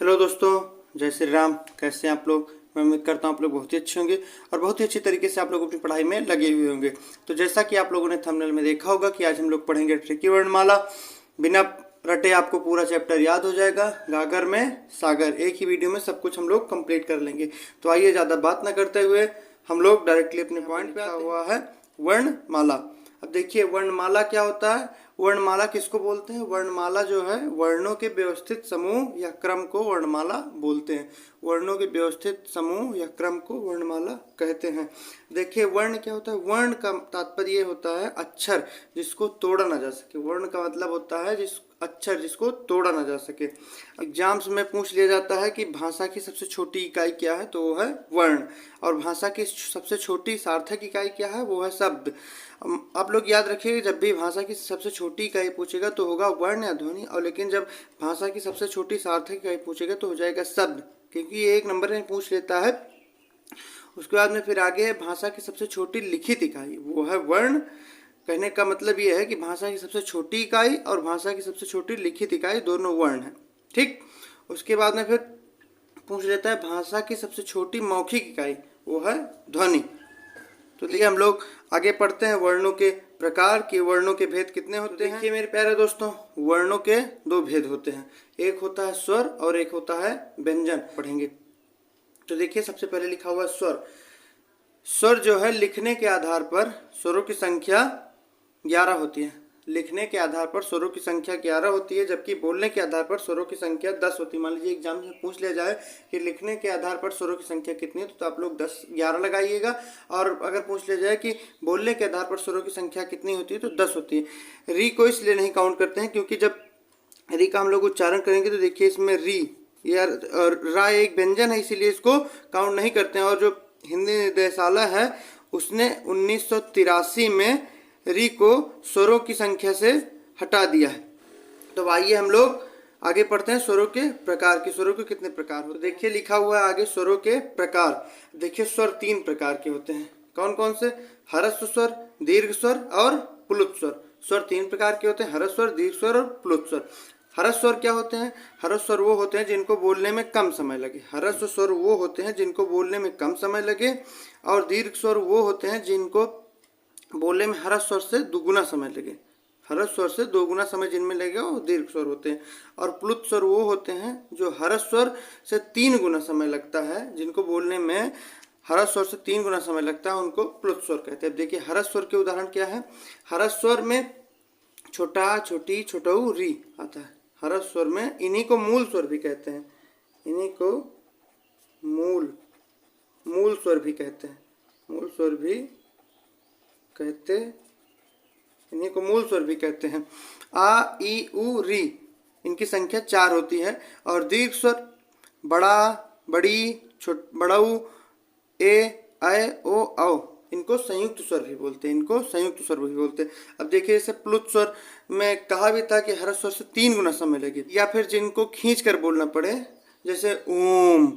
Hello दोस्तों, जय श्री राम। कैसे हैं आप लोग? मैं उम्मीद करता हूं आप लोग बहुत ही अच्छे होंगे और बहुत ही अच्छी तरीके से आप लोग अपनी पढ़ाई में लगे हुए होंगे। तो जैसा कि आप लोगों ने थंबनेल में देखा होगा कि आज हम लोग पढ़ेंगे ट्रिकी वर्णमाला। बिना रटे आपको पूरा चैप्टर याद हो जाएगा। गागर में सागर, एक ही वीडियो में सब कुछ हम लोग कंप्लीट कर लेंगे। तो आइए ज़्यादा बात न करते हुए हम लोग डायरेक्टली अपने पॉइंट पे आते हुआ है वर्णमाला। अब देखिए वर्णमाला क्या होता है। वर्णमाला किसको बोलते हैं? वर्णमाला जो है वर्णों के व्यवस्थित समूह या क्रम को वर्णमाला बोलते हैं। वर्णों के व्यवस्थित समूह या क्रम को वर्णमाला कहते हैं। देखिए वर्ण क्या होता है? वर्ण का तात्पर्य होता है अक्षर जिसको तोड़ा ना जा सके। वर्ण का मतलब होता है अक्षर जिसको तोड़ा ना जा सके। एग्जाम्स में पूछ लिया जाता है कि भाषा की सबसे छोटी इकाई क्या है, तो वो है वर्ण। और भाषा की सबसे छोटी सार्थक इकाई क्या है, वो है शब्द। आप लोग याद रखिए, जब भी भाषा की सबसे छोटी इकाई पूछेगा तो होगा वर्ण या ध्वनि, और लेकिन जब भाषा की सबसे छोटी सार्थक इकाई पूछेगा तो हो जाएगा शब्द, क्योंकि ये एक नंबर में पूछ लेता है। उसके बाद में फिर आगे है भाषा की सबसे छोटी लिखित इकाई, वो है वर्ण। कहने का मतलब ये है कि भाषा की सबसे छोटी इकाई और भाषा की सबसे छोटी लिखित इकाई दोनों वर्ण है। ठीक। उसके बाद में फिर पूछ लेता है भाषा की सबसे छोटी मौखिक इकाई, वो है ध्वनि। तो देखिए हम लोग आगे पढ़ते हैं वर्णों के प्रकार कि वर्णों के भेद कितने होते हैं। देखिए मेरे प्यारे दोस्तों, वर्णों के दो भेद होते हैं, एक होता है स्वर और एक होता है व्यंजन। पढ़ेंगे तो देखिए सबसे पहले लिखा हुआ है स्वर। स्वर जो है लिखने के आधार पर स्वरों की संख्या 11 होती है। लिखने के आधार पर स्वरों की संख्या 11 होती है, जबकि बोलने के आधार पर स्वरों की संख्या 10 होती है। मान लीजिए एग्जाम में पूछ लिया जाए कि लिखने के आधार पर स्वरों की संख्या कितनी है, तो आप लोग 11 लगाइएगा। और अगर पूछ लिया जाए कि बोलने के आधार पर स्वरों की संख्या कितनी होती है, तो 10 होती है। री को इसलिए नहीं काउंट करते हैं क्योंकि जब री का हम लोग उच्चारण करेंगे तो देखिए इसमें री या रा एक व्यंजन है, इसीलिए इसको काउंट नहीं करते हैं। और जो हिंदी निर्देशालय है उसने 1983 में री को स्वरों की संख्या से हटा दिया है। तो आइए हम लोग आगे पढ़ते हैं स्वरों के प्रकार की। स्वरों के कितने प्रकार होते हैं? देखिए लिखा हुआ है आगे स्वरों के प्रकार। देखिए स्वर 3 प्रकार के होते हैं। कौन कौन से? ह्रस्व स्वर, दीर्घ स्वर और प्लुत स्वर। स्वर 3 प्रकार के होते हैं, ह्रस्व स्वर, दीर्घ स्वर और प्लुत स्वर। ह्रस्व स्वर क्या होते हैं? ह्रस्व स्वर वो होते हैं जिनको बोलने में कम समय लगे। ह्रस्व स्वर वो होते हैं जिनको बोलने में कम समय लगे। और दीर्घ स्वर वो होते हैं जिनको बोलने में ह्रस्व स्वर से दुगुना समय लगे। ह्रस्व स्वर से दोगुना समय जिनमें लगेगा वो दीर्घ स्वर होते हैं। और प्लुत स्वर वो होते हैं जो ह्रस्व स्वर से 3 गुना समय लगता है। जिनको बोलने में ह्रस्व स्वर से 3 गुना समय लगता है उनको प्लुत स्वर कहते हैं। देखिए ह्रस्व स्वर के उदाहरण क्या है? ह्रस्व स्वर में छोटा, छोटी, छोटऊ, री आता है। ह्रस्व स्वर में इन्हीं को मूल स्वर भी कहते हैं। इन्हीं को मूल स्वर भी कहते हैं। मूल स्वर भी कहते, इन्हीं को मूल स्वर भी कहते हैं। आ, ई, उ, री इनकी संख्या 4 होती है। और दीर्घ स्वर बड़ा, बड़ी, बड़ऊ, ए, ऐ, ओ, औ इनको संयुक्त स्वर भी बोलते हैं। इनको संयुक्त स्वर भी बोलते हैं। अब देखिए जैसे प्लुत स्वर में कहा भी था कि ह्रस्व स्वर से 3 गुना समय लगे, या फिर जिनको खींच कर बोलना पड़े, जैसे ओम,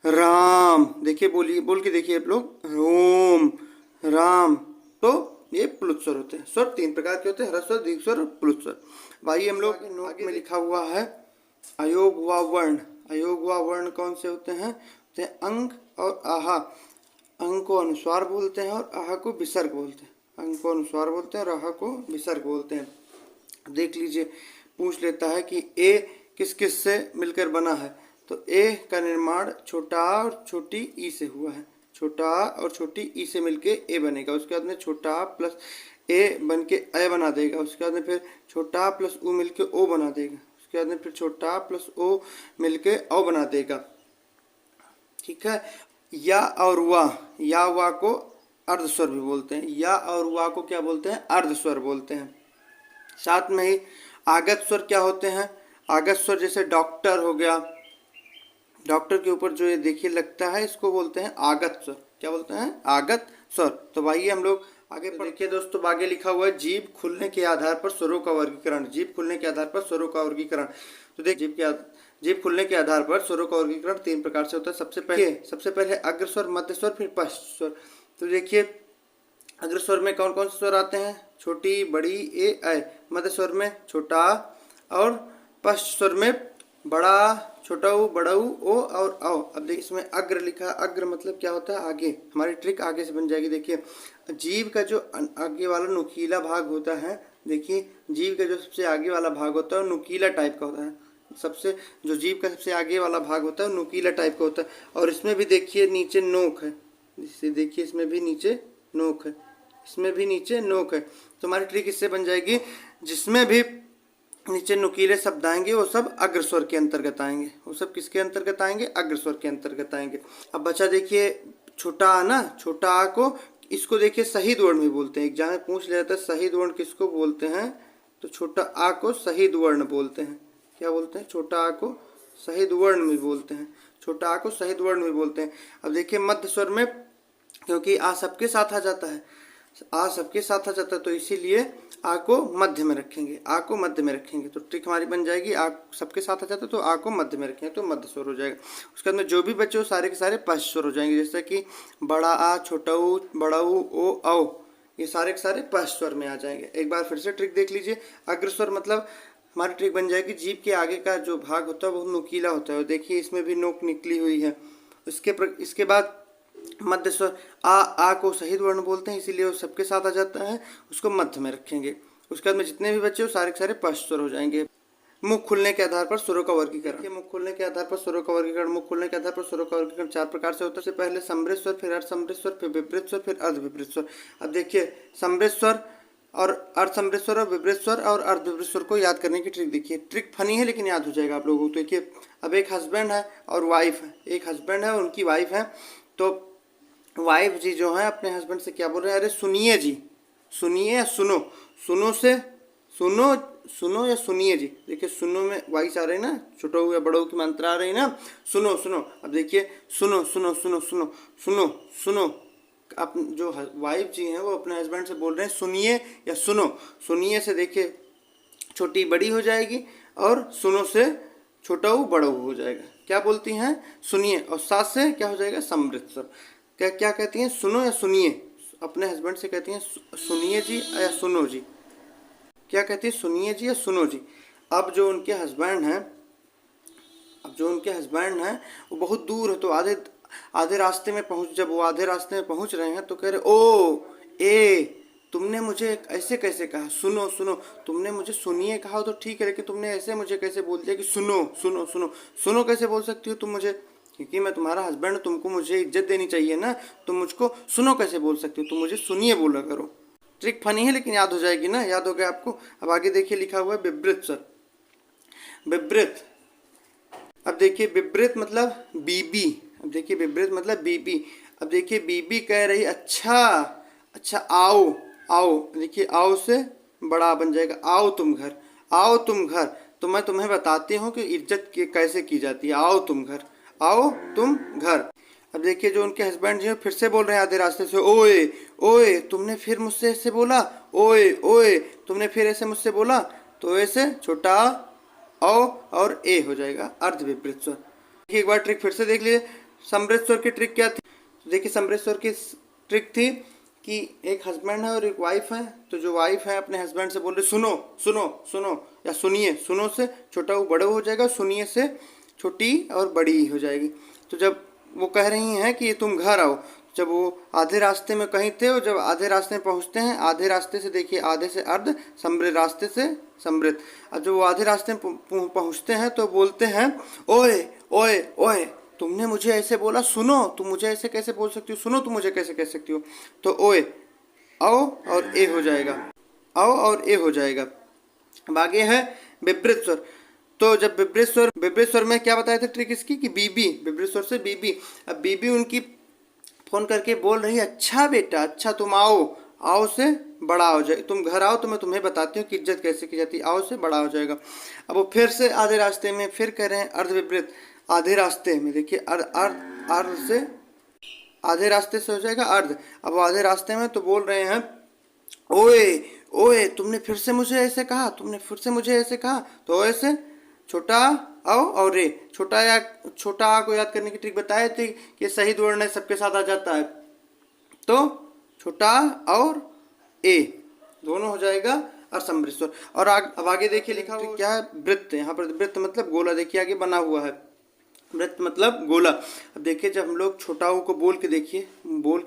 राम। देखिए बोल के देखिए आप लोग, ओम, राम। तो ये प्लुत स्वर होते हैं। स्वर 3 प्रकार के होते हैं, ह्रस्व स्वर, दीर्घ स्वर और प्लुत स्वर। भाई हम लोग नोट में लिखा हुआ है अयोग व वर्ण। अयोग व वर्ण कौन से होते हैं? अंग और आहा। अंग को अनुस्वार बोलते हैं और आहा को विसर्ग बोलते हैं। अंग को अनुस्वार बोलते हैं और आहा को विसर्ग बोलते हैं। देख लीजिए पूछ लेता है कि ए किस किस से मिलकर बना है, तो ए का निर्माण छोटा और छोटी ई से हुआ है। छोटा और छोटी ई से मिलके ए बनेगा। उसके बाद में छोटा प्लस ए बन के ए बना देगा। उसके बाद में फिर छोटा प्लस ऊ मिलके ओ बना देगा। उसके बाद में फिर छोटा प्लस ओ मिलके औ बना देगा। ठीक है। या और वाह, या वाह को अर्धस्वर भी बोलते हैं। या और वाह को क्या बोलते हैं? अर्धस्वर बोलते हैं। साथ में ही आगत स्वर क्या होते हैं? आगत स्वर जैसे डॉक्टर हो गया, डॉक्टर के ऊपर जो ये देखिए लगता है इसको बोलते हैं आगत स्वर। क्या बोलते हैं? आगत स्वर। तो आइए हम लोग आगे देखिए दोस्तों, आगे लिखा हुआ है जीभ खुलने के आधार पर स्वरों का वर्गीकरण। जीभ खुलने के आधार पर स्वरों का वर्गीकरण। तो देखिए जीभ खुलने के आधार पर स्वरों का वर्गीकरण 3 प्रकार से होता है। सबसे पहले अग्र स्वर, मध्य स्वर, फिर पश्च स्वर। तो देखिए अग्र स्वर में कौन कौन से स्वर आते हैं? छोटी, बड़ी, ए, ऐ। मध्य स्वर में छोटा और पश्च स्वर में बड़ा, छोटा ऊ, बड़ा ऊ, ओ और औ। अब देखिए इसमें अग्र लिखा है, अग्र मतलब क्या होता है आगे, हमारी ट्रिक आगे से बन जाएगी। देखिए जीभ का जो आगे वाला नुकीला भाग होता है, देखिए जीभ का जो सबसे आगे वाला भाग होता है वो नुकीला टाइप का होता है, सबसे जो जीभ का सबसे आगे वाला भाग होता है वो नुकीला टाइप का होता है। और इसमें भी देखिए नीचे नोक है, जिससे देखिए इसमें भी नीचे नोक है, इसमें भी नीचे नोक है। तो हमारी ट्रिक इससे बन जाएगी, जिसमें भी नीचे नुकीले शब्द आएंगे वो सब अग्रस्वर के अंतर्गत आएंगे, वो सब किसके अंतर्गत आएंगे, अग्रस्वर के अंतर्गत आएंगे। अब बचा देखिए छोटा आ ना, छोटा आ को, इसको देखिए शहीद वर्ण भी बोलते हैं, एग्जाम में पूछ लिया जाता है शहीद वर्ण किसको बोलते हैं, तो छोटा आ को शहीद वर्ण बोलते हैं। क्या बोलते हैं, छोटा आ को शहीद वर्ण भी बोलते हैं, छोटा आ को शहीद वर्ण भी बोलते हैं। अब देखिए मध्य स्वर में, क्योंकि आ सबके साथ आ जाता है, आ सबके साथ आ जाता है, तो इसीलिए आ को मध्य में रखेंगे, आ को मध्य में रखेंगे। तो ट्रिक हमारी बन जाएगी, आ सबके साथ आ जाता है तो आ को मध्य में रखेंगे तो मध्य स्वर हो जाएगा। उसके अंदर जो भी बचे वो सारे के सारे पश्च स्वर हो जाएंगे, जैसे कि बड़ा आ, छोटा ऊ, बड़ा ऊ, ओ, औ, ये सारे के सारे पश्च स्वर में आ जाएंगे। एक बार फिर से ट्रिक देख लीजिए। अग्रस्वर मतलब हमारी ट्रिक बन जाएगी, जीभ के आगे का जो भाग होता है वो नुकीला होता है, देखिए इसमें भी नोक निकली हुई है। इसके बाद मध्य स्वर आ को शहीद वर्ण बोलते हैं, इसीलिए वो सबके साथ आ जाता है, उसको मध्य में रखेंगे। उसके बाद में जितने भी बच्चे वो सारे के सारे पश्च स्वर हो जाएंगे। मुख खुलने के आधार पर स्वरों का वर्गीकरण, मुख खुलने के आधार पर स्वरों का वर्गीकरण, मुख खुलने के आधार पर स्वरों का वर्गीकरण 4 प्रकार से होता है। सबसे पहले समृद्ध स्वर, फिर अर्धसमृद्ध स्वर, फिर विपरीत स्वर, फिर अर्धविपरीत स्वर। अब देखिए समृद्ध स्वर और अर्धसमृद्ध स्वर और विपरीत स्वर और अर्धविपरीत स्वर को याद करने की ट्रिक देखिए। ट्रिक फनी है लेकिन याद हो जाएगा आप लोगों को। देखिए अब एक हस्बैंड है और वाइफ है, एक हस्बैंड है और उनकी वाइफ है, तो वाइफ जी जो है अपने हस्बैंड से क्या बोल रहे हैं, अरे सुनिए जी, सुनिए या सुनो, सुनो से सुनो, सुनो या सुनिए जी। देखिए सुनो में वाइस आ रही ना, छोटा हुआ बड़ों की मात्रा आ रही ना, सुनो सुनो। अब देखिए सुनो सुनो सुनो सुनो सुनो सुनो, आप जो वाइफ जी हैं वो अपने हस्बैंड से बोल रहे हैं सुनिए या सुनो। सुनिए से देखिए छोटी बड़ी हो जाएगी और सुनो से छोटा हो बड़ा हो जाएगा। क्या बोलती हैं, सुनिए, और साथ से क्या हो जाएगा, समृद्ध स्वर। क्या क्या कहती हैं, सुनो या सुनिए, अपने हस्बैंड से कहती हैं सुनिए जी या सुनो जी। क्या कहती है, सुनिए जी या सुनो जी। अब जो उनके हस्बैंड हैं, वो बहुत दूर है, तो आधे रास्ते में जब वो आधे रास्ते में पहुंच रहे हैं तो कह रहे ओ ए, तुमने मुझे ऐसे कैसे कहा, सुनो सुनो, तुमने मुझे सुनिए कहा तो ठीक है, लेकिन तुमने ऐसे मुझे कैसे बोल दिया कि सुनो सुनो सुनो। सुनो कैसे बोल सकती हो तुम मुझे, क्योंकि मैं तुम्हारा हस्बैंड, तुमको मुझे इज्जत देनी चाहिए ना, तुम मुझको सुनो कैसे बोल सकती हो, तुम मुझे सुनिए बोला करो। ट्रिक फनी है लेकिन याद हो जाएगी ना, याद हो गया आपको। अब आगे देखिए लिखा हुआ है विपरीत स्वर, विपरीत। अब देखिए विपरीत मतलब बीबी, अब देखिए विपरीत मतलब बीबी। अब देखिए बीबी कह रही अच्छा अच्छा आओ आओ, देखिए आओ से बड़ा बन जाएगा, आओ तुम घर, आओ तुम घर। तो मैं तुम्हें बताती हूँ कि इज्जत कैसे की जाती है, आओ तुम घर, आओ तुम घर। अब देखिए जो उनके हस्बैंड जी फिर से बोल रहे हैं आधे रास्ते से, ओए ओए, तुमने फिर मुझसे ऐसे बोला, ओए ओए, तुमने फिर ऐसे मुझसे बोला। तो ऐसे छोटा औ और ए हो जाएगा, अर्ध विपरीत स्वर। देखिए एक बार ट्रिक फिर से देख लीजिए। समृद्ध स्वर की ट्रिक क्या थी, तो देखिए समृद्ध स्वर की ट्रिक थी कि एक हस्बैंड है और एक वाइफ है, तो जो वाइफ है अपने हस्बैंड से बोल रही सुनो सुनो सुनो या सुनिए। सुनो से छोटा वो बड़ा हो जाएगा, सुनिए से छोटी और बड़ी हो जाएगी। तो जब वो कह रही हैं कि तुम घर आओ, जब वो आधे रास्ते में कहीं थे, और जब आधे रास्ते में पहुंचते हैं, आधे रास्ते से देखिए आधे से अर्ध, समृद्ध रास्ते से समृद्ध। और जब वो आधे रास्ते में पहुंचते हैं तो बोलते हैं ओए ओए ओए, तुमने मुझे ऐसे बोला, सुनो, तुम मुझे ऐसे कैसे बोल सकती हो, सुनो तुम मुझे कैसे कह सकती हो। तो ओए आओ और ए हो जाएगा, आओ और ए हो जाएगा। अब आगे है विपरीत स्वर। तो जब विपरीत स्वर में क्या बताया था ट्रिक इसकी कि बीबी, विपरीत स्वर से बीबी। अब बीबी उनकी फोन करके बोल रही है अच्छा बेटा, अच्छा तुम आओ, आओ से बड़ा हो जाए, तुम घर आओ तो मैं तुम्हें बताती हूँ कि इज्जत कैसे की जाती है, आओ से बड़ा हो जाएगा। अब वो फिर से आधे रास्ते में फिर कह रहे हैं अर्ध विपरीत, आधे रास्ते में देखिए अर्ध से आधे रास्ते से हो जाएगा अर्ध। अब आधे रास्ते में तो बोल रहे हैं ओए ओए, तुमने फिर से मुझे ऐसे कहा, तुमने फिर से मुझे ऐसे कहा। तो ऐसे छोटा आओ और रे, छोटा आ को याद करने की ट्रिक बताए थे कि शहीद वर्ण सबके साथ आ जाता है, तो छोटा और ए दोनों हो जाएगा और समृद्ध स्वर। और अब आगे देखिए लिखा हुआ क्या है, वृत्त। यहाँ पर वृत्त मतलब गोला, देखिए आगे बना हुआ है, वृत्त मतलब गोला। अब देखिए जब हम लोग छोटा ऊ को बोल के देखिए, ऊ,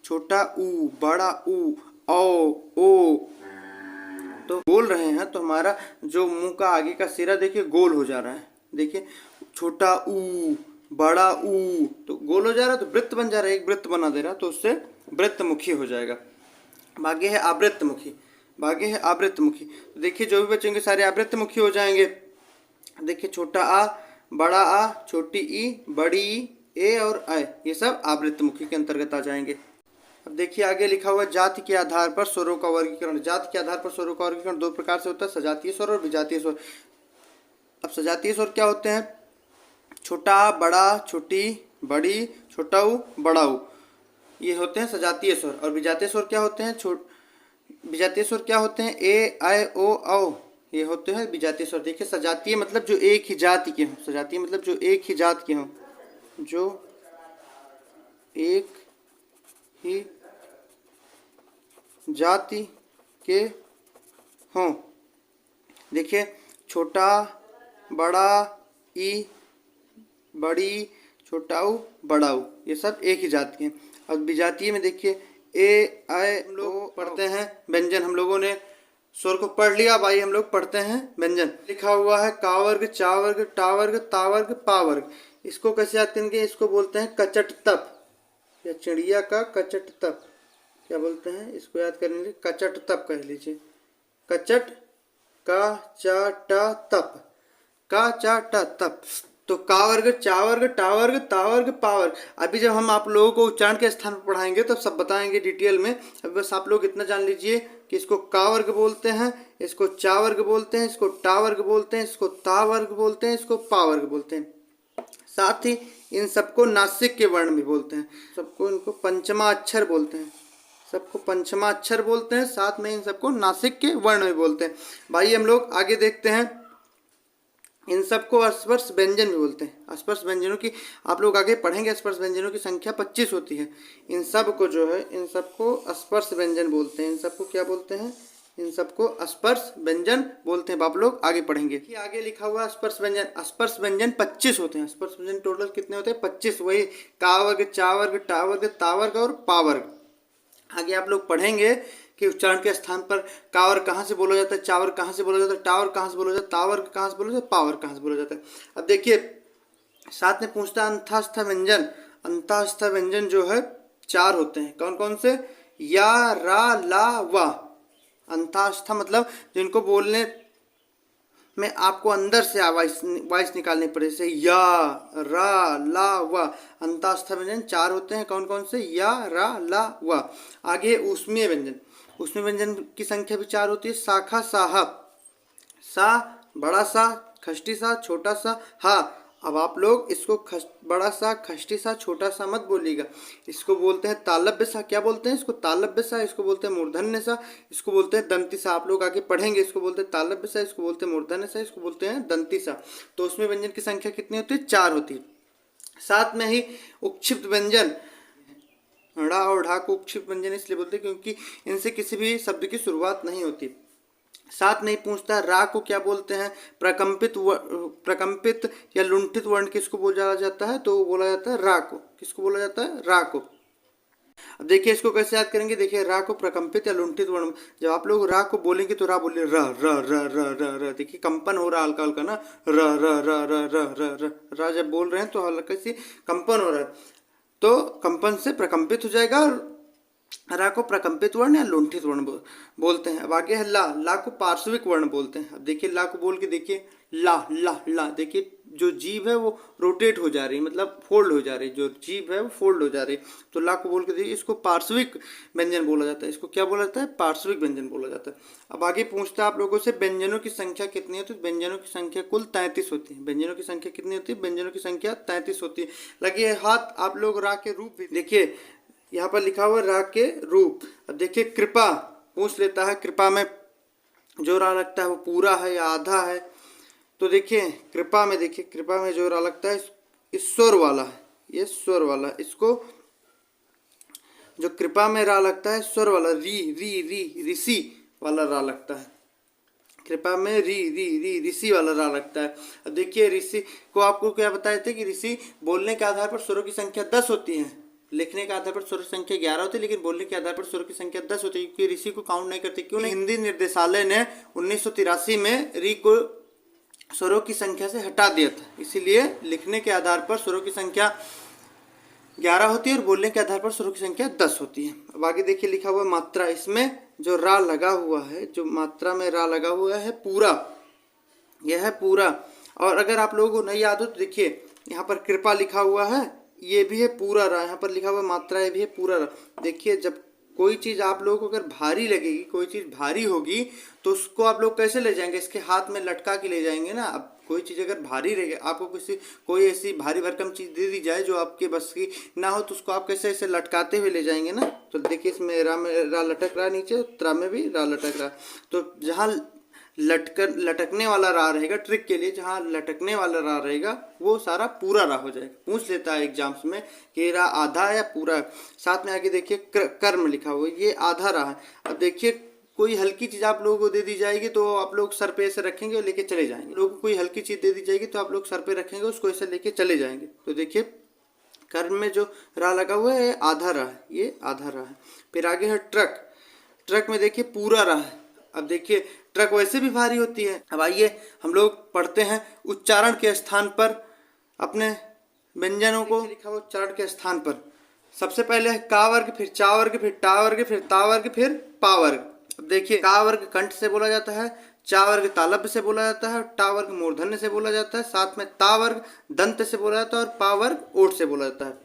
छोटा ऊ, बड़ा ऊ, ओ, तो बोल रहे हैं तो हमारा जो मुंह का आगे का सिरा देखिए गोल हो जा रहा है। देखिए छोटा ऊ, बड़ा ऊ, तो गोल हो जा रहा है, तो वृत्त बन जा रहा है, एक वृत्त बना दे रहा, तो उससे वृत्तमुखी हो जाएगा। आगे है आवृत्तमुखी, तो देखिए जो भी बचेंगे सारे आवृत्तमुखी हो जाएंगे। देखिए छोटा आ, बड़ा आ, छोटी ई, बड़ी ई, ए और ऐ, ये सब आवृत्तमुखी के अंतर्गत आ जाएंगे। अब देखिए आगे लिखा हुआ जाति के आधार पर स्वरों का वर्गीकरण। जाति के आधार पर स्वरों का वर्गीकरण दो प्रकार से होता है, सजातीय स्वर और विजातीय स्वर। अब सजातीय स्वर क्या होते हैं, छोटा, बड़ा, छोटी, बड़ी, छोटा ऊ, बड़ा ऊ, ये होते हैं सजातीय स्वर। और विजातीय स्वर क्या होते हैं, ए, ऐ, ओ, औ, ये होते हैं विजातीय स्वर। देखिए सजातीय मतलब जो एक ही जाति के हों, जो एक ही जाति के हों। देखिए छोटा, बड़ा, ई, बड़ी, छोटा ऊ, बड़ा ऊ, ये सब एक ही जाति के हैं। और विजातीय में देखिए ए, ऐ, ओ पढ़ते हैं व्यंजन, हम लोगों ने स्वर को पढ़ लिया। अब आइए हम लोग पढ़ते हैं व्यंजन। लिखा हुआ है का वर्ग, चा वर्ग, टा वर्ग, ता वर्ग, पा वर्ग। इसको कैसे याद करेंगे, इसको बोलते हैं कचट तप, या चिड़िया का कचट तप, क्या बोलते हैं इसको याद करेंगे, कचट तप कह लीजिए। कचट, का चा टा तप, का चा टा तप। तो का वर्ग, चा वर्ग, टा वर्ग, ता वर्ग, पा वर्ग। अभी जब हम आप लोगों को उच्चारण के स्थान पर पढ़ाएंगे तो सब बताएंगे डिटेल में। अभी बस आप लोग इतना जान लीजिए कि इसको का वर्ग बोलते हैं, इसको चा वर्ग बोलते हैं, इसको टा वर्ग बोलते हैं, इसको ता वर्ग बोलते हैं, इसको पा वर्ग बोलते हैं। साथ ही इन सबको नासिक के वर्ण भी बोलते हैं, सबको इनको पंचमा अक्षर बोलते हैं, साथ में इन सबको नासिक के वर्ण भी बोलते हैं। भाई हम लोग आगे देखते हैं, इन सबको स्पर्श व्यंजन भी बोलते हैं। स्पर्श व्यंजनों की आप लोग आगे पढ़ेंगे, स्पर्श व्यंजनों की संख्या 25 होती है। इन सबको जो है, इन सबको स्पर्श व्यंजन बोलते हैं। इन सबको क्या बोलते हैं, इन सबको स्पर्श व्यंजन बोलते हैं। आप लोग आगे पढ़ेंगे। आगे लिखा हुआ स्पर्श व्यंजन 25 होते हैं। स्पर्श व्यंजन टोटल कितने होते हैं, 25। वही का वर्ग, चा वर्ग, टा वर्ग, ता वर्ग और पा वर्ग। आगे आप लोग पढ़ेंगे कि उच्चारण के स्थान पर का वर्ग कहाँ से बोला जाता है, चा वर्ग कहाँ से बोला जाता है, टा वर्ग कहाँ से बोला जाता है, ता वर्ग कहाँ से बोला जाता है, पा वर्ग कहाँ से बोला जाता है। अब देखिए साथ में पूछता है अंतःस्थ व्यंजन। अंतःस्थ व्यंजन जो है 4 होते हैं। कौन कौन से, या, रा, ला, वा। अंतःस्थ मतलब जिनको बोलने में आपको अंदर से आवाज निकालनी पड़े, जैसे या, रा, ला, वा। अंतःस्थ व्यंजन 4 होते हैं। कौन कौन से, या, रा, ला, वा। आगे ऊष्मीय व्यंजन की संख्या भी 4 होती है। शाखा, साहा, सा, बड़ा सा, खष्टी सा, छोटा सा, हा। अब आप लोग इसको बड़ा सा, खष्टी सा, छोटा सा मत बोलिएगा, इसको बोलते हैं तालव्य सा। क्या बोलते हैं इसको, तालव्य सा। इसको बोलते हैं मूर्धन्य सा, इसको बोलते हैं दंती सा। आप लोग आगे पढ़ेंगे, इसको बोलते हैं तालव्य सा, इसको बोलते हैं मूर्धन्य सा, इसको बोलते हैं दंती सा। तो उसमें व्यंजन की संख्या कितनी होती है, 4 होती है। साथ में ही उक्षिप्त व्यंजन, ड़ा और ढा को उक्षिप्त व्यंजन इसलिए बोलते हैं क्योंकि इनसे किसी भी शब्द की शुरुआत नहीं होती। साथ में ही पूछता है रा को क्या बोलते हैं, प्रकंपित या लुंठित वर्ण किसको बोला जाता है, तो बोला जाता है रा को। किसको बोला जाता है, रा को। अब देखिए इसको कैसे याद करेंगे, देखिए रा को प्रकंपित या लुंठित वर्ण, जब आप लोग रा को बोलेंगे तो रा बोलिए र र र र र र। देखिए कंपन हो रहा हल्का हल्का ना, र र र र र र र। जब बोल रहे हैं तो हल्का सी कंपन हो रहा है, तो कंपन से प्रकंपित हो जाएगा और रा को प्रकंपित वर्ण या लुंठित वर्ण बोलते हैं। अब आगे है ला। ला को पार्श्विक वर्ण बोलते हैं। अब देखिए ला को बोल के देखिए, ला ला ला। देखिए जो जीभ है वो रोटेट हो जा रही है, मतलब फोल्ड हो जा रही है, जो जीभ है वो फोल्ड हो जा रही है। तो ला को बोल के देखिए, इसको पार्श्विक व्यंजन बोला जाता है। इसको क्या बोला जाता है, पार्श्विक व्यंजन बोला जाता है। अब आगे पूछता है आप लोगों से व्यंजनों की संख्या कितनी होती है। व्यंजनों की संख्या कुल 33 होती है। व्यंजनों की संख्या कितनी होती है, व्यंजनों की संख्या 33 होती है। लगे हाथ आप लोग रा के रूप भी देखिए, यहाँ पर लिखा हुआ रा के रूप। अब देखिए कृपा पूछ लेता है, कृपा में जो रा लगता है वो पूरा है या आधा है। तो देखिए कृपा में, देखिए कृपा में जो रा लगता है इस स्वर वाला है, ये स्वर वाला, इसको जो कृपा में रा लगता है स्वर वाला री री री ऋषि वाला रा लगता है। कृपा में री री री ऋषि वाला रा लगता है। अब देखिए ऋषि को आपको क्या बताए थे कि ऋषि बोलने के आधार पर स्वरों की संख्या 10 होती है, लिखने के आधार पर स्वर की संख्या 11 होती है, लेकिन बोलने के आधार पर स्वर की संख्या 10 होती है, क्योंकि ऋषि को काउंट नहीं करते। क्यों नहीं? हिंदी निर्देशालय ने 1983 में री को स्वरों की संख्या से हटा दिया था, इसीलिए लिखने के आधार पर स्वरों की संख्या 11 होती है और बोलने के आधार पर स्वरों की संख्या 10 होती है। अब आगे देखिए लिखा हुआ मात्रा, इसमें जो रा लगा हुआ है, जो मात्रा में रा लगा हुआ है पूरा, यह है पूरा। और अगर आप लोगों को नहीं याद हो तो देखिए यहाँ पर कृपा लिखा हुआ है, ये भी है पूरा रा, यहाँ पर लिखा हुआ मात्रा ये भी है पूरा रा। देखिए जब कोई चीज़ आप लोगों को अगर भारी लगेगी, कोई चीज़ भारी होगी तो उसको आप लोग कैसे ले जाएंगे? इसके हाथ में लटका के ले जाएंगे ना। अब कोई चीज़ अगर भारी रहेगी, आपको कोई ऐसी भारी भरकम चीज़ दे दी जाए जो आपके बस की ना हो, तो उसको आप कैसे ऐसे लटकाते हुए ले जाएंगे ना। तो देखिए इसमें रा में रा लटक रहा, नीचे त्रा में भी रा लटक रहा। तो जहाँ लटकने वाला रा रहेगा, ट्रिक के लिए जहाँ लटकने वाला रा रहेगा वो सारा पूरा रा हो जाएगा। पूछ लेता है एग्जाम्स में कि रा आधा या पूरा। साथ में आगे देखिए कर्म लिखा हुआ है, ये आधा रा है। अब देखिए कोई हल्की चीज़ आप लोगों को दे दी जाएगी तो आप लोग सर पे ऐसे रखेंगे और लेके चले जाएंगे। लोगों को कोई हल्की चीज़ दे दी जाएगी तो आप लोग सर पे रखेंगे, उसको ऐसे लेके चले जाएंगे। तो देखिए कर्म में जो रा लगा हुआ है आधा रा है, ये आधा रा है। फिर आगे है ट्रक, ट्रक में देखिए पूरा रा है। अब देखिए ट्रक वैसे भी भारी होती है। अब आइए हम लोग पढ़ते हैं उच्चारण के स्थान पर अपने व्यंजनों को। लिखा हुआ उच्चारण के स्थान पर सबसे पहले है का वर्ग, फिर चा वर्ग, फिर टा वर्ग, फिर ता वर्ग, फिर पा वर्ग। अब देखिए का वर्ग कंठ से बोला जाता है, चा वर्ग तालव्य से बोला जाता है, टा वर्ग मूर्धन्य से बोला जाता है, साथ में ता वर्ग दंत से बोला जाता है और पा वर्ग ओठ से बोला जाता है।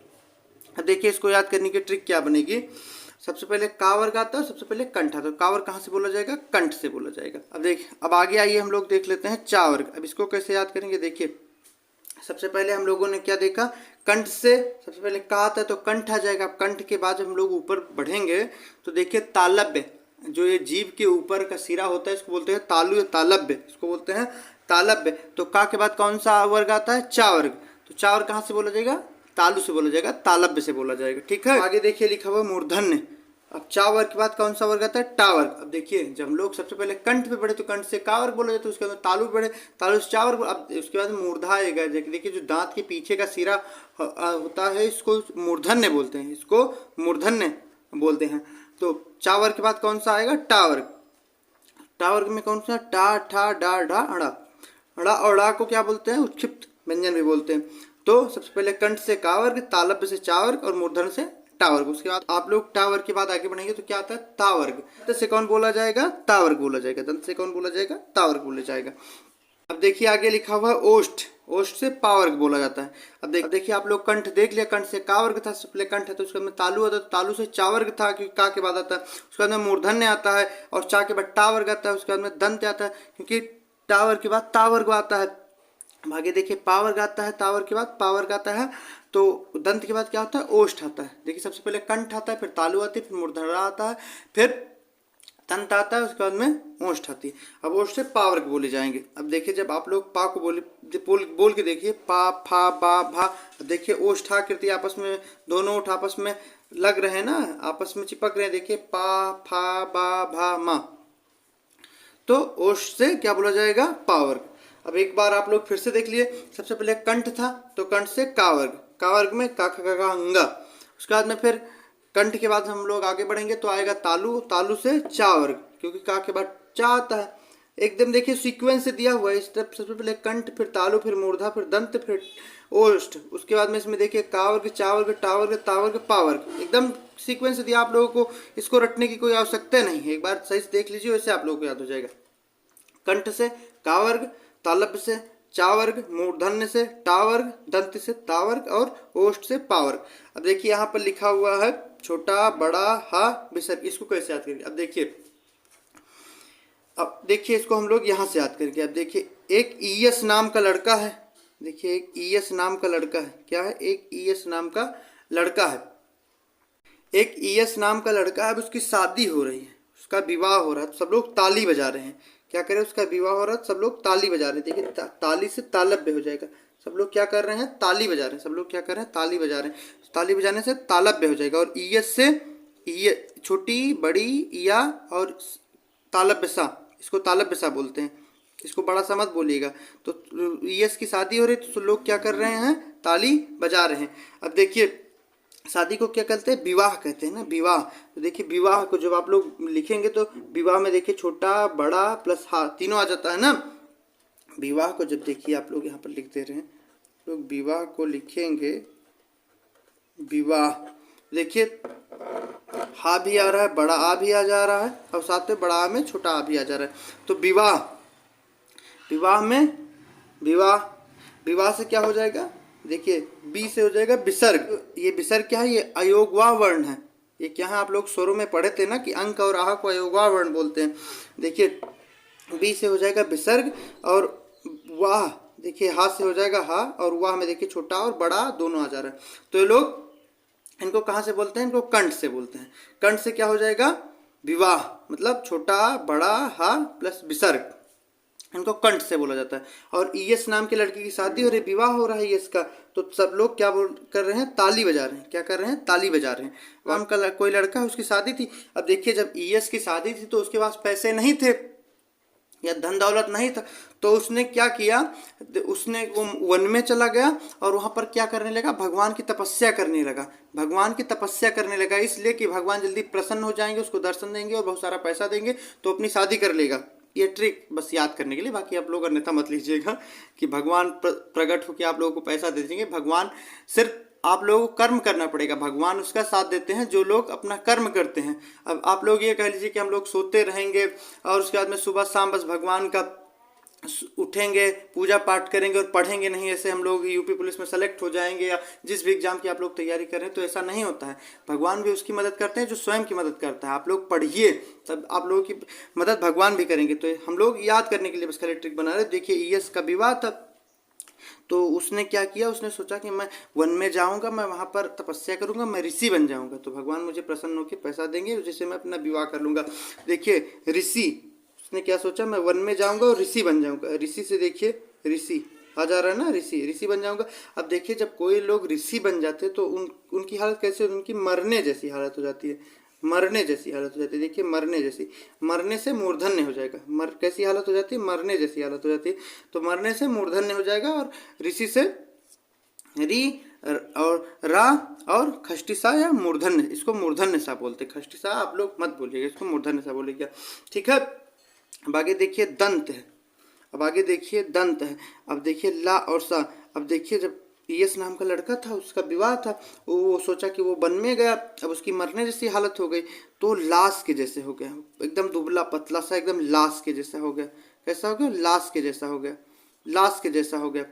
अब देखिए इसको याद करने की ट्रिक क्या बनेगी। सबसे पहले का वर्ग आता है, सबसे पहले कंठ आता है। का वर्ग कहाँ से बोला जाएगा? कंठ से बोला जाएगा। अब आगे आइए हम लोग देख लेते हैं चा वर्ग। अब इसको कैसे याद करेंगे? देखिए सबसे पहले हम लोगों ने क्या देखा, कंठ से सबसे पहले का आता है तो कंठ आ जाएगा। अब कंठ के बाद जब हम लोग ऊपर बढ़ेंगे तो देखिए तालव्य, जो ये जीभ के ऊपर का सिरा होता है इसको बोलते हैं तालु या तालव्य, इसको बोलते हैं तालव्य। तो का के बाद कौन सा वर्ग आता है? चा वर्ग। तो चा वर्ग कहाँ से बोला जाएगा? तालु से बोला जाएगा, तालव्य से बोला जाएगा। ठीक है, आगे देखिए लिखा हुआ मूर्धन्य। अब चा वर्ग के बाद कौन सा वर्ग आता है? टा वर्ग। अब देखिए जब हम लोग सबसे पहले कंठ पे बढ़े तो कंठ से का वर्ग बोला जाता है, उसके बाद तालु पे बढ़े तालु से चा वर्ग। अब उसके बाद मूर्धा आएगा। देखिए जो दांत के पीछे का सिरा होता है इसको मूर्धन्य बोलते हैं, इसको मूर्धन्य बोलते हैं। तो चा वर्ग के बाद कौन सा आएगा? टा वर्ग। टा वर्ग में कौन सा? टा ठा डा ढा अड़ा। अड़ा और ड़ा को क्या बोलते हैं? उत्क्षिप्त व्यंजन भी बोलते हैं। तो सबसे पहले कंठ से का वर्ग, तालव्य से चा वर्ग और मूर्धन्य से टा वर्ग। उसके बाद आप लोग टा वर्ग के बाद आगे बढ़ेंगे तो क्या आता है? ता वर्ग। दंत से कौन बोला जाएगा? ता वर्ग बोला जाएगा। दंत से कौन बोला जाएगा? ता वर्ग बोला जाएगा। अब देखिए आगे लिखा हुआ है ओष्ठ, ओष्ठ से पा वर्ग बोला जाता है। अब देखिए आप लोग कंठ देख लिया, कंठ से का वर्ग था, सबसे पहले कंठ है तो उसके बाद में तालु आता है, तो तालु से चा वर्ग था क्योंकि का के बाद आता है। उसके बाद में मूर्धन्य आता है और चा के बाद टा वर्ग आता है। उसके बाद में दंत आता है क्योंकि टा वर्ग के बाद ता वर्ग आता है। आगे देखिए पा वर्ग आता है, ता वर्ग के बाद पा वर्ग आता है। तो दंत के बाद क्या होता है? ओष्ठ आता है। देखिए सबसे पहले कंठ आता है, फिर तालु आती है, फिर मूर्धन्य आता है, फिर दंत आता है, उसके बाद में ओष्ठ आती है। अब ओष्ठ से पा वर्ग बोले जाएंगे। अब देखिए जब आप लोग पा को बोल के देखिए पा फा बा भा। देखिए ओष्ठाकृति आपस में दोनों ओठ आपस में लग रहे हैं ना, आपस में चिपक रहे हैं। देखिए पा फा बा भा मा, तो ओष्ठ से क्या बोला जाएगा? पा वर्ग। अब एक बार आप लोग फिर से देख लिए, सबसे पहले कंठ था तो कंठ से का वर्ग, का वर्ग में का खा गा अंगा। उसके बाद में फिर कंठ के बाद हम लोग आगे बढ़ेंगे तो आएगा तालु, तालु से चा वर्ग क्योंकि का के बाद चा आता है। एकदम देखिए सीक्वेंस से दिया हुआ है। स्टेप सबसे पहले कंठ, फिर तालु, फिर मूर्धा, फिर दंत, फिर ओष्ठ। उसके बाद में इसमें देखिए का वर्ग, चा वर्ग, टा वर्ग, ता वर्ग, पा वर्ग। एकदम सीक्वेंस से दिया। आप लोगों को इसको रटने की कोई आवश्यकता नहीं है, एक बार सही से देख लीजिए, वैसे आप लोगों को याद हो जाएगा। कंठ से का वर्ग, तालव्य से चा वर्ग, मूर्धन्य से टा वर्ग, दंत से ता वर्ग और ओष्ठ से पा वर्ग। अब देखिए यहाँ पर लिखा हुआ है छोटा बड़ा हा विसर्ग, इसको कैसे याद करेंगे? अब देखिए इसको हम लोग यहाँ से याद करेंगे। अब देखिए एक ईएस नाम का लड़का है। देखिए एक ईएस नाम का लड़का है। क्या है? एक ईएस नाम का लड़का है। एक ईएस नाम का लड़का है, अब उसकी शादी हो रही है, उसका विवाह हो रहा है, तो सब लोग ताली बजा रहे हैं। क्या करें? उसका विवाह हो रहा है, सब लोग ताली बजा रहे हैं। देखिए ताली से तालव्य हो जाएगा। सब लोग क्या कर रहे हैं? ताली बजा रहे हैं। सब लोग क्या कर रहे हैं? ताली बजा रहे हैं। ताली बजाने से तालव्य हो जाएगा और ईएस से ये छोटी बड़ी या और तालब्य सा, इसको तालब्य सा बोलते हैं, इसको बड़ा सा मत बोलिएगा। तो यस की शादी हो रही तो लोग क्या कर रहे हैं, ताली बजा रहे हैं। अब देखिए शादी को क्या कहते हैं, विवाह कहते हैं ना, विवाह। तो देखिए विवाह को जब आप लोग लिखेंगे तो विवाह में देखिए छोटा बड़ा प्लस हा तीनों आ जाता है ना। विवाह को जब देखिए आप लोग यहाँ पर लिख दे रहे हैं, लोग विवाह को लिखेंगे विवाह, देखिए हा भी आ रहा है, बड़ा आ भी आ जा रहा है और साथ में बड़ा आ में छोटा आ भी आ जा रहा है। तो विवाह, विवाह में विवाह, विवाह से क्या हो जाएगा, देखिए बी से हो जाएगा विसर्ग। ये विसर्ग क्या है, ये अयोगवाह वर्ण है। ये क्या है, आप लोग स्वरों में पढ़े थे ना कि अंक और आह को अयोगवाह वर्ण बोलते हैं। देखिए बी से हो जाएगा विसर्ग और वाह, देखिए हा से हो जाएगा हा और वाह में देखिए छोटा और बड़ा दोनों आ जा रहा है। तो ये लोग इनको कहाँ से बोलते हैं, इनको कंठ से बोलते हैं। कंठ से क्या हो जाएगा, विवाह, मतलब छोटा बड़ा हा प्लस विसर्ग, इनको कंठ से बोला जाता है। और ईएस नाम के लड़की की शादी हो रही, विवाह हो रहा है ईएस का, तो सब लोग क्या बोल कर रहे हैं, ताली बजा रहे हैं। क्या कर रहे हैं, ताली बजा रहे हैं। राम का कोई लड़का है, उसकी शादी थी। अब देखिए जब ईएस की शादी थी तो उसके पास पैसे नहीं थे या धन दौलत नहीं था, तो उसने क्या किया, उसने वो वन में चला गया और वहाँ पर क्या करने लगा, भगवान की तपस्या करने लगा। भगवान की तपस्या करने लगा इसलिए कि भगवान जल्दी प्रसन्न हो जाएंगे, उसको दर्शन देंगे और बहुत सारा पैसा देंगे तो अपनी शादी कर लेगा। ये ट्रिक बस याद करने के लिए, बाकी आप लोग अन्यथा मत लीजिएगा कि भगवान प्रकट होकर आप लोगों को पैसा दे देंगे। भगवान सिर्फ आप लोगों को कर्म करना पड़ेगा, भगवान उसका साथ देते हैं जो लोग अपना कर्म करते हैं। अब आप लोग ये कह लीजिए कि हम लोग सोते रहेंगे और उसके बाद में सुबह शाम बस भगवान का उठेंगे, पूजा पाठ करेंगे और पढ़ेंगे नहीं, ऐसे हम लोग यूपी पुलिस में सेलेक्ट हो जाएंगे या जिस भी एग्जाम की आप लोग तैयारी कर रहे हैं, तो ऐसा नहीं होता है। भगवान भी उसकी मदद करते हैं जो स्वयं की मदद करता है। आप लोग पढ़िए तब आप लोगों की मदद भगवान भी करेंगे। तो हम लोग याद करने के लिए बस खाली ट्रिक बना रहे। देखिए ईएस का विवाह था, तो उसने क्या किया, उसने सोचा कि मैं वन में जाऊंगा, मैं वहाँ पर तपस्या करूंगा, मैं ऋषि बन जाऊंगा, तो भगवान मुझे प्रसन्न होकर पैसा देंगे जिससे मैं अपना विवाह कर लूंगा। देखिए ऋषि, उसने क्या सोचा, मैं वन में जाऊंगा और ऋषि बन जाऊंगा। ऋषि से देखिए ऋषि आ जा रहा है ना, ऋषि, ऋषि बन जाऊंगा। अब देखिए जब कोई लोग ऋषि बन जाते तो उनकी हालत कैसे, उनकी मरने जैसी हालत हो जाती है, मरने जैसी हालत हो जाती है। देखिए मरने जैसी, मरने से मूर्धन्य हो जाएगा। कैसी हालत हो जाती है, मरने जैसी हालत हो जाती है। तो मरने से मूर्धन्य हो जाएगा और ऋषि से री और रा और खष्टिसा या मूर्धन्य, इसको मूर्धन्य सा बोलते हैं। खष्टिसा आप लोग मत बोलिएगा, इसको मूर्धन्य सा बोलिएगा, ठीक है। अब आगे देखिए दंत है, अब आगे देखिए दंत है। अब देखिए ला और सा। अब देखिए जब ईएस नाम का लड़का था, उसका विवाह था, वो सोचा कि वो वन में गया, अब उसकी मरने जैसी हालत हो गई, तो लाश के जैसे हो गया, एकदम दुबला पतला सा, एकदम लाश के जैसा हो गया। कैसा हो गया, लाश के जैसा हो गया, लाश के जैसा हो गया।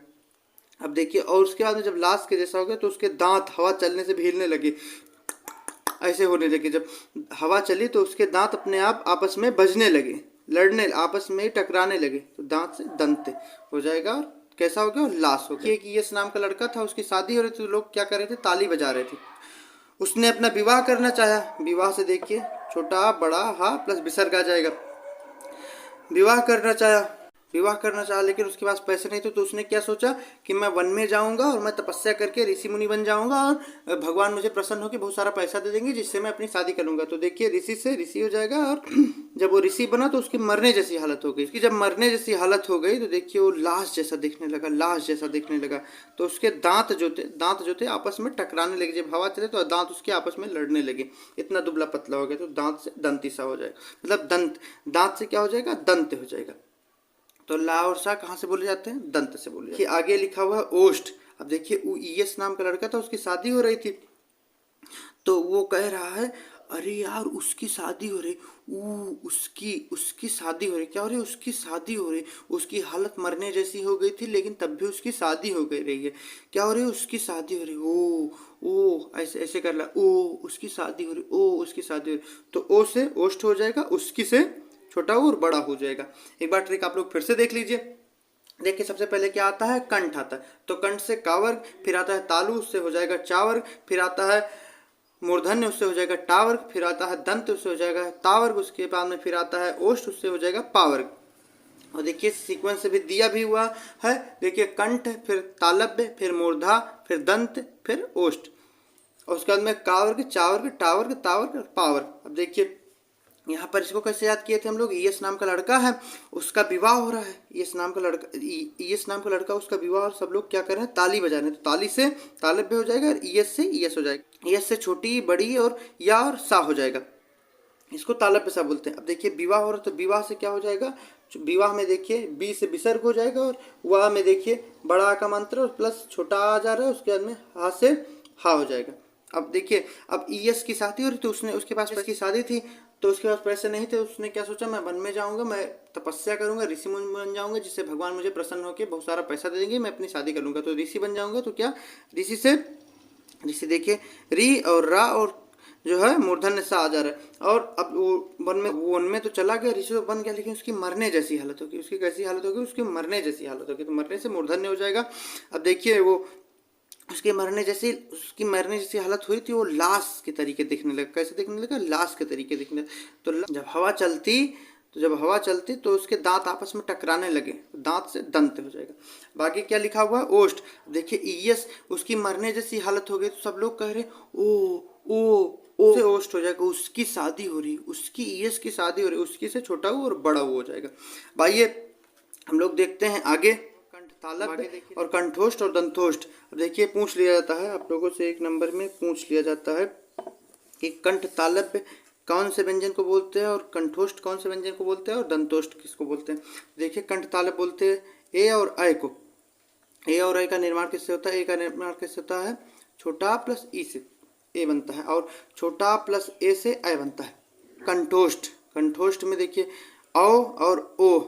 अब देखिए और उसके बाद में जब लाश के जैसा हो गया तो उसके दांत हवा चलने से भी हिलने लगे, ऐसे होने लगे। जब हवा चली तो उसके दांत अपने आप आपस में बजने लगे, लड़ने, आपस में टकराने लगे, तो दांत से दंत हो जाएगा। और कैसा हो गया, लाश हो गया। कि यस नाम का लड़का था, उसकी शादी हो रही थी, तो लोग क्या कर रहे थे, ताली बजा रहे थे। उसने अपना विवाह करना चाहा, विवाह से देखिए छोटा बड़ा हा प्लस विसर्ग आ जाएगा। विवाह करना चाहा, विवाह करना चाहा, लेकिन उसके पास पैसे नहीं थे, तो उसने क्या सोचा कि मैं वन में जाऊंगा और मैं तपस्या करके ऋषि मुनि बन जाऊंगा और भगवान मुझे प्रसन्न होकर बहुत सारा पैसा दे देंगे जिससे मैं अपनी शादी करूंगा। तो देखिए ऋषि से ऋषि हो जाएगा और जब वो ऋषि बना तो उसकी मरने जैसी हालत हो गई। उसकी जब मरने जैसी हालत हो गई तो देखिए वो लाश जैसा दिखने लगा, लाश जैसा दिखने लगा। तो उसके दांत जो थे आपस में टकराने लगे, जब हवा चले तो दांत उसके आपस में लड़ने लगे, इतना दुबला पतला हो गया। तो दांत से दंती सा हो जाएगा, मतलब दंत, दांत से क्या हो जाएगा, दंत हो जाएगा। तो ला और सा कहाँ से बोले जाते हैं, दंत से बोले जाते हैं। आगे लिखा हुआ है ओष्ठ। अब देखिए ईएस नाम का लड़का था, उसकी शादी हो रही थी, तो वो कह रहा है अरे यार उसकी शादी हो रही, उसकी शादी हो रही, क्या हो रही, उसकी शादी हो रही, उसकी हालत मरने जैसी हो गई थी लेकिन तब भी उसकी शादी हो गई रही है। क्या हो रही है, उसकी शादी हो रही, ओ ऐसे ऐसे कर ला, ओ उसकी शादी हो रही, ओ उसकी शादी हो रही। तो ओ से ओष्ठ हो जाएगा, उसकी से छोटा और बड़ा हो जाएगा। एक बार ट्रिक आप लोग फिर से देख लीजिए। देखिए सबसे पहले क्या आता है, कंठ आता है, तो कंठ से कावर्ग, फिर आता है तालु, उससे हो जाएगा चावर्ग, फिर आता है मूर्धन्य, उससे हो जाएगा टावर्ग, फिर आता है दंत, उससे हो जाएगा तावर्ग, उसके बाद में फिर आता है ओष्ठ, उससे हो जाएगा पावर्ग। और देखिए सीक्वेंस से भी दिया भी हुआ है। देखिए कंठ, फिर तालव्य, फिर मूर्धा, फिर दंत, फिर ओष्ठ। और उसके बाद में का वर्ग, चा वर्ग, टा वर्ग, ता वर्ग, पा वर्ग। अब देखिए यहाँ पर इसको कैसे याद किए थे हम लोग, ईएस नाम का लड़का है, उसका विवाह हो रहा है, ईएस नाम का लड़का उसका विवाह, और सब लोग क्या कर रहे हैं, ताली बजा रहे हैं। तो ताली से तालब हो जाएगा और ईएस से ईएस हो जाएगा, ईएस से छोटी बड़ी और या और सा हो जाएगा, इसको तालब पे सा बोलते हैं। अब देखिए विवाह हो रहा है तो विवाह से क्या हो जाएगा, विवाह में देखिए बी से विसर्ग हो जाएगा, और वाह में देखिए बड़ा का मंत्र और प्लस छोटा आ जा रहा है, उसके बाद में हा से हा हो जाएगा। अब देखिए अब ईएस की शादी हो रही तो उसने, उसके पास पैसे की शादी थी, तो उसके पास पैसे नहीं थे, उसने क्या सोचा, मैं वन में जाऊंगा, मैं तपस्या करूंगा, ऋषि बन जाऊंगा, जिससे भगवान मुझे प्रसन्न होकर बहुत सारा पैसा दे देंगे, मैं अपनी शादी कर लूंगा। तो ऋषि बन जाऊंगा, तो क्या ऋषि देखिए री और रा और जो है मूर्धन्य सा आ जा रहा है, और अब वो वन में तो चला गया, ऋषि तो बन गया, लेकिन उसकी मरने जैसी हालत होगी, उसकी कैसी हालत होगी, उसकी मरने जैसी हालत होगी, तो मरने से मूर्धन्य हो जाएगा। अब देखिए वो उसकी मरने जैसी हालत हुई थी, वो लाश के तरीके दिखने लगा। कैसे दिखने लगा, लाश के तरीके दिखने। तो जब हवा चलती तो उसके दांत आपस में टकराने लगे, दांत से दंत हो जाएगा। बाकी क्या लिखा हुआ है, ओष्ठ। देखिए ईएस उसकी मरने जैसी हालत हो गई, तो सब लोग कह रहे ओ से ओष्ठ हो जाएगा, उसकी शादी हो रही, उसकी ईएस की शादी हो रही, उसकी से छोटा हो और बड़ा हो जाएगा। भाई हम लोग देखते हैं आगे, तालब और कंठोष्ठ और दंतोष्ठ। अब देखिए पूछ लिया जाता है आप लोगों से, एक नंबर में पूछ लिया जाता है कि कंठ तालब कौन से व्यंजन को बोलते हैं, और कंठोष्ठ कौन से व्यंजन को बोलते हैं, और दंतोष्ठ किसको बोलते हैं। देखिए कंठ तालब बोलते हैं ए और अय को। ए और अय का निर्माण किससे होता है, ए का निर्माण किससे होता है, छोटा प्लस ई से ए बनता है, और छोटा प्लस ए से अय बनता है। कंठोष्ठ में देखिए औ और ओ।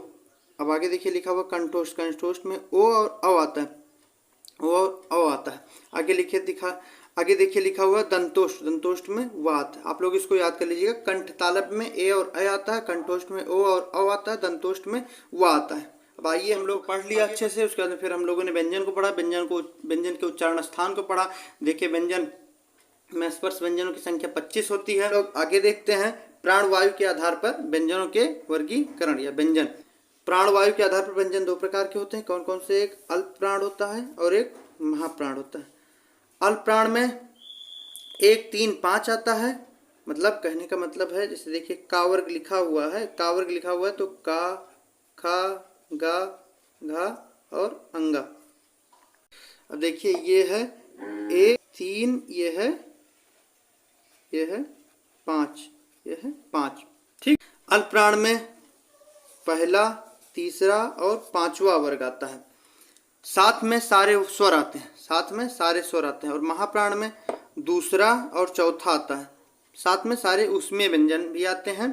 अब आगे देखिए लिखा हुआ कंठोष्ठ में ओ और अ आता है, ओ और अ आता है। आगे देखिए लिखा हुआ दंतोष्ठ में व आता है। आप लोग इसको याद कर लीजिएगा, कंठ तालब में ए और अ आता है, कंठोष्ठ में ओ और अ आता है, दंतोष्ठ में व आता है। अब आइए हम लोग पढ़ लिया अच्छे से, उसके बाद फिर हम लोगों ने व्यंजन को पढ़ा, व्यंजन के उच्चारण स्थान को पढ़ा। देखिए व्यंजन में स्पर्श व्यंजनों की संख्या 25 होती है। लोग आगे देखते हैं प्राणवायु के आधार पर व्यंजनों के वर्गीकरण या व्यंजन। प्राणवायु के आधार पर व्यंजन दो प्रकार के होते हैं, कौन कौन से, एक अल्प प्राण होता है और एक महाप्राण होता है। अल्प प्राण में 1, 3, 5 आता है, मतलब कहने का मतलब है, जैसे देखिए का वर्ग लिखा हुआ है, तो का, खा, गा, घा और अंगा। अब देखिए ये है 1, 3, ये है 5, ठीक। अल्प प्राण में पहला, तीसरा और पांचवा वर्ग आता है, साथ में सारे स्वर आते हैं, और महाप्राण में दूसरा और चौथा आता है, साथ में सारे उसमें व्यंजन भी आते हैं,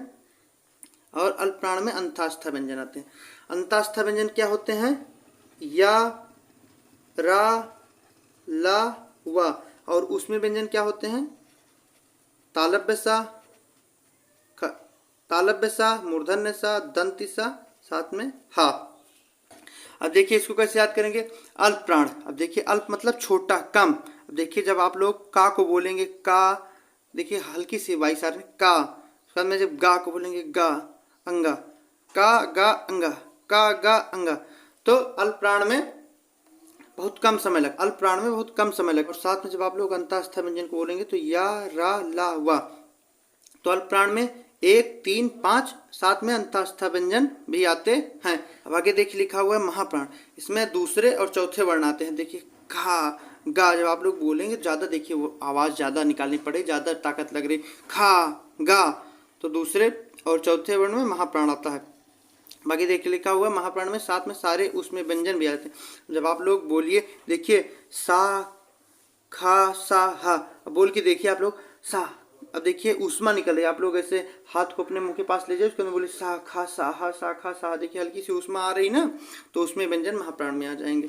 और अल्प प्राण में अंतास्था व्यंजन आते हैं। अंतास्था व्यंजन क्या होते हैं, या, रा, ला, वा, और उसमें व्यंजन क्या होते हैं, तालव्य सा, मूर्धन्य सा, दंती सा, साथ में हा। अब देखिए इसको कैसे याद करेंगे, अल्प प्राण। अब देखिए अल्प मतलब छोटा, कम। अब देखिए जब आप लोग का को बोलेंगे, का देखिए हल्की सी वाइस आ रही है, का। उसके बाद में जब गा को बोलेंगे, गा, अंगा, का, गा, अंगा, का, गा, अंगा। तो अल्प प्राण में बहुत कम समय लगा, और साथ में जब आप लोग अंतास्था व्यंजन को बोलेंगे तो या, रा, ला, वा। तो अल्प प्राण में 1, 3, 5 साथ में अंतास्था व्यंजन भी आते हैं। अब आगे देखिए लिखा हुआ है महाप्राण, इसमें दूसरे और चौथे वर्ण आते हैं। देखिए खा, गा, जब आप लोग बोलेंगे ज़्यादा देखिए वो आवाज़ ज़्यादा निकालनी पड़े, ज़्यादा ताकत लग रही, खा, गा, तो दूसरे और चौथे वर्ण में महाप्राण आता है। बाकी देखिए लिखा हुआ है महाप्राण में साथ में सारे उसमें व्यंजन भी आते हैं। जब आप लोग बोलिए, देखिए सा, खा, सा, हा, अब बोल के देखिए आप लोग सा। अब देखिए ऊष्मा निकल रही है, आप लोग ऐसे हाथ को अपने मुंह के पास ले जाए, उसके अंदर बोले सा, खा, सा, हा, सा, खा, सा। देखिए हल्की सी ऊष्मा आ रही ना, तो उसमें व्यंजन महाप्राण में आ जाएंगे।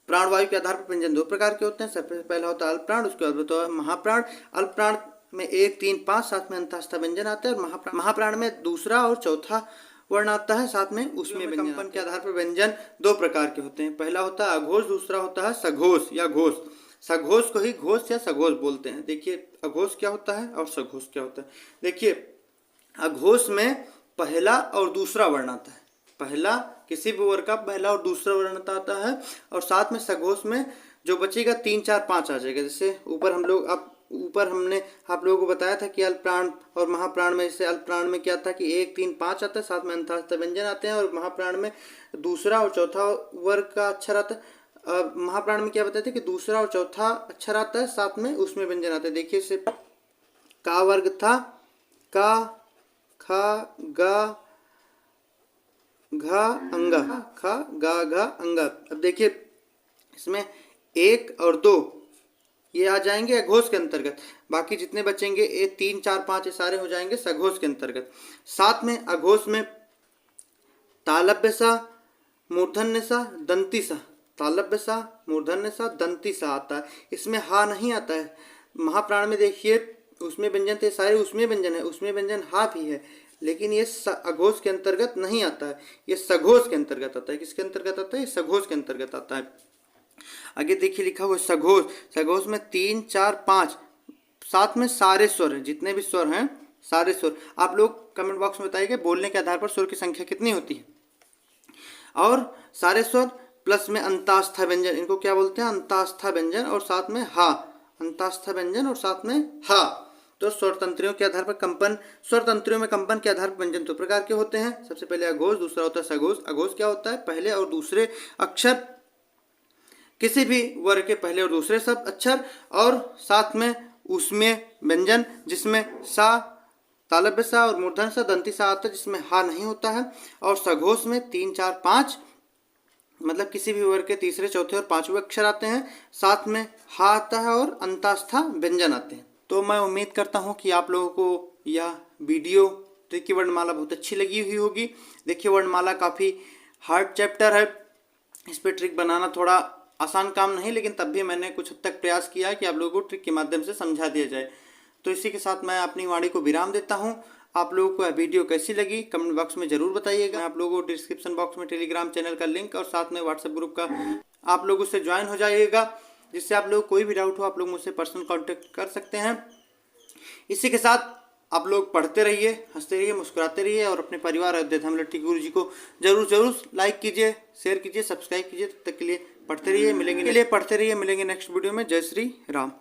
प्राणवायु के आधार पर व्यंजन दो प्रकार के होते हैं, सबसे पहला होता है अल्प प्राण, उसके बाद होता है महाप्राण। अल्प प्राण में 1, 3, 5 साथ में अंतास्था व्यंजन आता है, और महाप्राण में दूसरा और चौथा वर्ण आता है, साथ में उसमें कंपन के आधार पर व्यंजन दो प्रकार के होते हैं, पहला होता है अघोष, दूसरा होता है सघोष या घोष। सघोष को ही घोष या सघोष बोलते हैं। देखिए अघोष क्या होता है और सघोष क्या होता है। देखिए अघोष में पहला और दूसरा वर्ण आता है, पहला किसी भी वर्ग का पहला और दूसरा वर्ण आता है, और साथ में सघोष में जो बचेगा 3 4 5 आ जाएगा। जैसे ऊपर हमने आप लोगों को बताया था कि अल्पप्राण और महाप्राण में, जैसे अल्पप्राण में क्या था कि 1 3 5 आता है, साथ में अंतःस्थ व्यंजन आते हैं, और महाप्राण में दूसरा और चौथा वर्ग का अक्षर आता है। महाप्राण में क्या बताते हैं कि दूसरा और चौथा अक्षर आता है, साथ में उसमें व्यंजन आता है। देखिए इसे का वर्ग था, का, खा, गा, घा, अंगा, खा, गा, घा, अंगा। अब देखिए इसमें 1 और 2 ये आ जाएंगे अघोष के अंतर्गत, बाकी जितने बचेंगे ये 3 4 5 ये सारे हो जाएंगे सघोष के अंतर्गत। साथ में अघोष में तालव्य सा, मूर्धन्य सा, दंती सा, तालव्य सा, मूर्धन्य सा, दंती सा आता है। इसमें हा नहीं आता है। महाप्राण में देखिए उसमें व्यंजन थे सारे, उसमें व्यंजन है, उसमें व्यंजन हा भी है, लेकिन ये अघोष के अंतर्गत नहीं आता है, ये सघोष के अंतर्गत आता है। किसके अंतर्गत आता है? सघोष के अंतर्गत आता है। आगे देखिए लिखा हुआ सघोष, सघोष में 3 4 5 साथ में सारे स्वर हैं, जितने भी स्वर हैं सारे स्वर। आप लोग कमेंट बॉक्स में बताइएगा बोलने के आधार पर स्वर की संख्या कितनी होती है। और सारे स्वर प्लस में अंतास्था व्यंजन, इनको क्या बोलते हैं? अंतास्था व्यंजन, और साथ में हा, अंतास्था व्यंजन और साथ में हा। तो स्वर तंत्रियों के आधार पर कंपन, स्वर तंत्रियों में कंपन के आधार पर व्यंजन दो प्रकार के होते हैं। सबसे पहले अघोष, दूसरा होता है सघोष। अघोष क्या होता है? पहले और दूसरे अक्षर, किसी भी वर्ग के पहले और दूसरे सब अक्षर, और साथ में उसमें व्यंजन जिसमें सा, तालव्य सा और मूर्धन्य सा, दंती सा आता है, जिसमें हा नहीं होता है। और सघोष में 3 4 5 मतलब किसी भी वर्ग के तीसरे, चौथे और पांचवें अक्षर आते हैं, साथ में हा आता है और अंतास्था व्यंजन आते हैं। तो मैं उम्मीद करता हूं कि आप लोगों को यह वीडियो ट्रिकी वर्णमाला बहुत अच्छी लगी हुई होगी। देखिए वर्णमाला काफ़ी हार्ड चैप्टर है, इस पर ट्रिक बनाना थोड़ा आसान काम नहीं, लेकिन तब भी मैंने कुछ हद तक प्रयास किया है कि आप लोगों को ट्रिक के माध्यम से समझा दिया जाए। तो इसी के साथ मैं अपनी वाणी को विराम देता हूं। आप लोगों को यह वीडियो कैसी लगी कमेंट बॉक्स में जरूर बताइएगा। आप लोगों को डिस्क्रिप्शन बॉक्स में टेलीग्राम चैनल का लिंक और साथ में व्हाट्सएप ग्रुप का आप लोग उससे ज्वाइन हो जाइएगा, जिससे आप लोग कोई भी डाउट हो आप लोग मुझसे पर्सनल कांटेक्ट कर सकते हैं। इसी के साथ आप लोग पढ़ते रहिए, हंसते रहिए, मुस्कुराते रहिए, और अपने परिवार अयोध्या धाम लट्टी गुरु जी को जरूर लाइक कीजिए, शेयर कीजिए, सब्सक्राइब कीजिए। तब तक के लिए पढ़ते रहिए, मिलेंगे नेक्स्ट वीडियो में। जय श्री राम।